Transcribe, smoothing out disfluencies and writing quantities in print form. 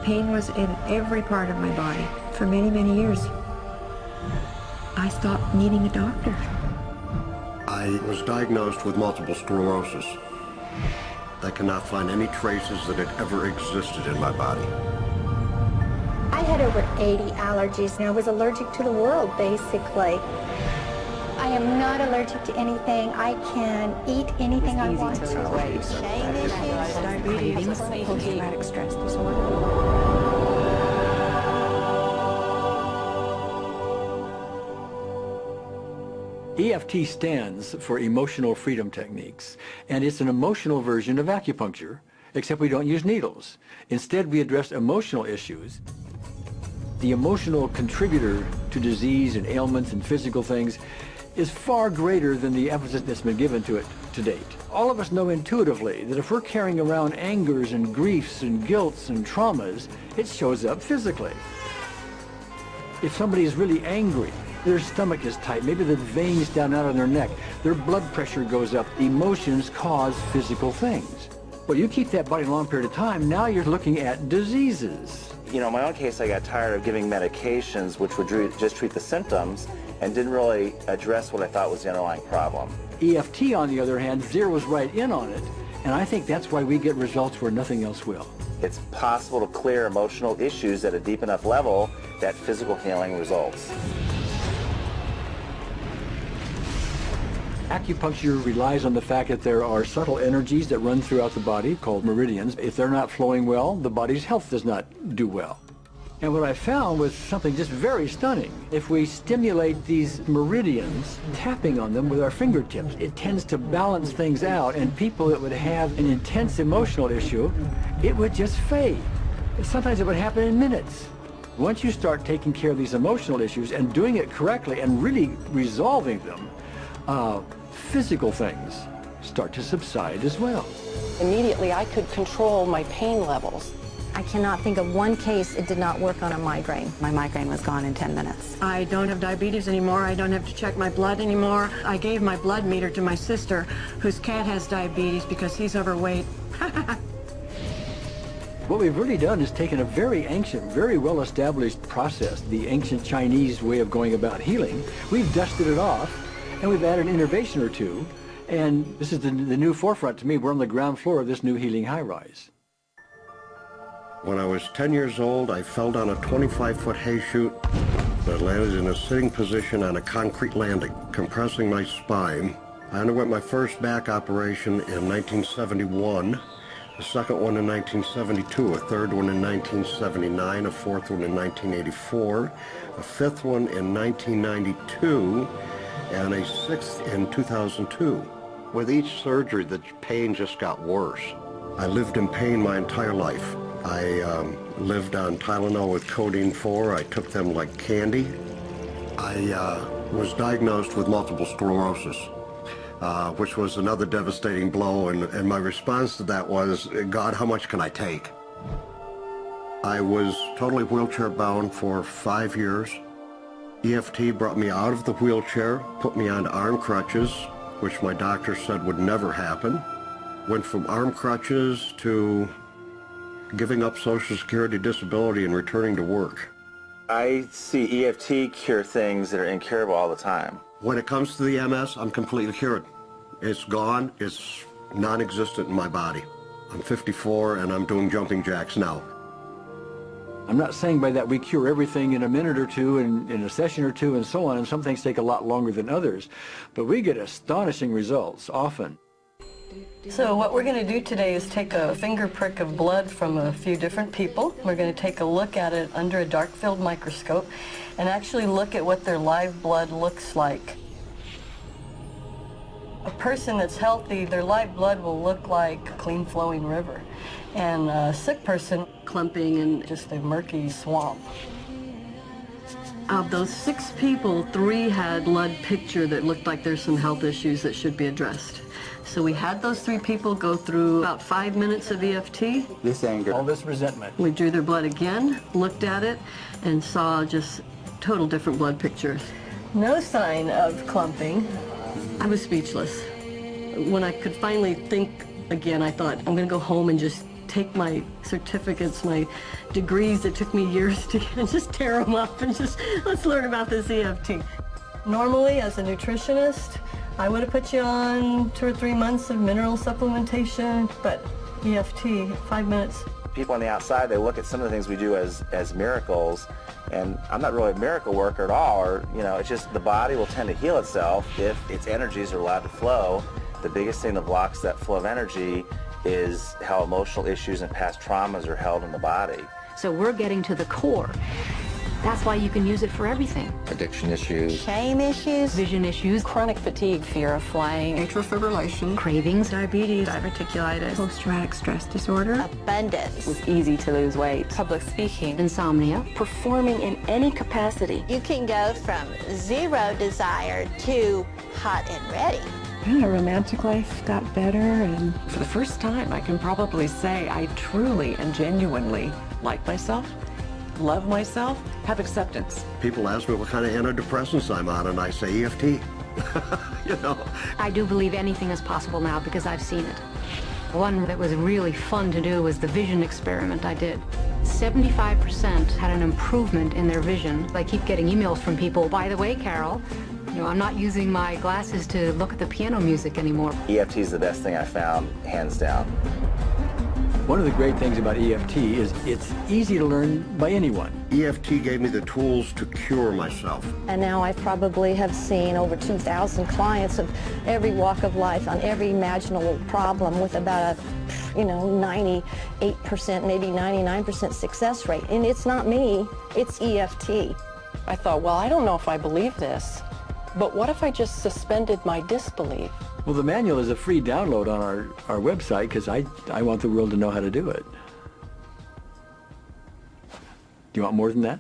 pain was in every part of my body for many, many years. I stopped needing a doctor. I was diagnosed with multiple sclerosis. I cannot find any traces that it ever existed in my body. I had over 80 allergies and I was allergic to the world, basically. I am not allergic to anything. I can eat anything I want to. Shame issues, Diabetes, post-traumatic stress disorder. EFT stands for Emotional Freedom Techniques, and it's an emotional version of acupuncture, except we don't use needles. Instead, we address emotional issues. The emotional contributor to disease and ailments and physical things is far greater than the emphasis that's been given to it to date. All of us know intuitively that if we're carrying around angers and griefs and guilts and traumas, it shows up physically. If somebody is really angry, their stomach is tight, maybe the veins down out of their neck, their blood pressure goes up, emotions cause physical things. Well, you keep that body a long period of time, now you're looking at diseases. You know, in my own case, I got tired of giving medications which would just treat the symptoms and didn't really address what I thought was the underlying problem. EFT, on the other hand, zeroes right in on it, and I think that's why we get results where nothing else will. It's possible to clear emotional issues at a deep enough level that physical healing results. Acupuncture relies on the fact that there are subtle energies that run throughout the body called meridians. If they're not flowing well, the body's health does not do well. And what I found was something just very stunning. If we stimulate these meridians, tapping on them with our fingertips, it tends to balance things out, and people that would have an intense emotional issue, it would just fade. Sometimes it would happen in minutes. Once you start taking care of these emotional issues and doing it correctly and really resolving them, physical things start to subside as well. Immediately, I could control my pain levels. I cannot think of one case it did not work on a migraine. My migraine was gone in 10 minutes. I don't have diabetes anymore. I don't have to check my blood anymore. I gave my blood meter to my sister, whose cat has diabetes because he's overweight. What we've really done is taken a very ancient, very well-established process, the ancient Chinese way of going about healing. We've dusted it off, and we've added an innovation or two, and this is the new forefront to me. We're on the ground floor of this new healing high-rise. When I was 10 years old, I fell down a 25-foot hay chute. I landed in a sitting position on a concrete landing, compressing my spine. I underwent my first back operation in 1971, a second one in 1972, a third one in 1979, a fourth one in 1984, a fifth one in 1992, and a sixth in 2002. With each surgery, the pain just got worse. I lived in pain my entire life. I lived on Tylenol with codeine 4. I took them like candy. I was diagnosed with multiple sclerosis, which was another devastating blow, and my response to that was, God, how much can I take? I was totally wheelchair bound for 5 years. EFT brought me out of the wheelchair, put me on arm crutches, which my doctor said would never happen. Went from arm crutches to giving up Social Security disability and returning to work. I see EFT cure things that are incurable all the time. When it comes to the MS, I'm completely cured. It's gone. It's non-existent in my body. I'm 54 and I'm doing jumping jacks now. I'm not saying by that we cure everything in a minute or two, and in a session or two, and so on, and some things take a lot longer than others, but we get astonishing results often. So what we're going to do today is take a finger prick of blood from a few different people. We're going to take a look at it under a dark field microscope and actually look at what their live blood looks like. A person that's healthy, their live blood will look like a clean flowing river, and a sick person clumping in just a murky swamp. Of those 6 people, 3 had blood picture that looked like there's some health issues that should be addressed. So we had those 3 people go through about 5 minutes of EFT. This anger, All this resentment. We drew their blood again, looked at it, and saw just total different blood pictures. No sign of clumping. I was speechless. When I could finally think again, I thought, I'm going to go home and just take my certificates, my degrees that took me years to get, and just tear them up and just, let's learn about this EFT. Normally, as a nutritionist, I would have put you on 2 or 3 months of mineral supplementation, but EFT, 5 minutes. People on the outside, they look at some of the things we do as miracles, and I'm not really a miracle worker at all, or, you know, it's just the body will tend to heal itself if its energies are allowed to flow. The biggest thing that blocks that flow of energy is how emotional issues and past traumas are held in the body. So we're getting to the core. That's why you can use it for everything. Addiction issues. Shame issues. Vision issues. Chronic fatigue, fear of flying. Atrial fibrillation. Cravings. Diabetes. Diverticulitis. Post-traumatic stress disorder. Abundance. It was easy to lose weight. Public speaking. Insomnia. Performing in any capacity. You can go from zero desire to hot and ready. Our romantic life got better, and for the first time I can probably say I truly and genuinely like myself, love myself, have acceptance. People ask me what kind of antidepressants I'm on, and I say EFT. You know. I do believe anything is possible now because I've seen it. One that was really fun to do was the vision experiment I did. 75% had an improvement in their vision. I keep getting emails from people, by the way, Carol, you know, I'm not using my glasses to look at the piano music anymore. EFT is the best thing I found, hands down. One of the great things about EFT is it's easy to learn by anyone. EFT gave me the tools to cure myself. And now I probably have seen over 2,000 clients of every walk of life on every imaginable problem with about a, 98%, maybe 99% success rate. And it's not me, it's EFT. I thought, well, I don't know if I believe this, but what if I just suspended my disbelief? Well, the manual is a free download on our website because I want the world to know how to do it. Do you want more than that?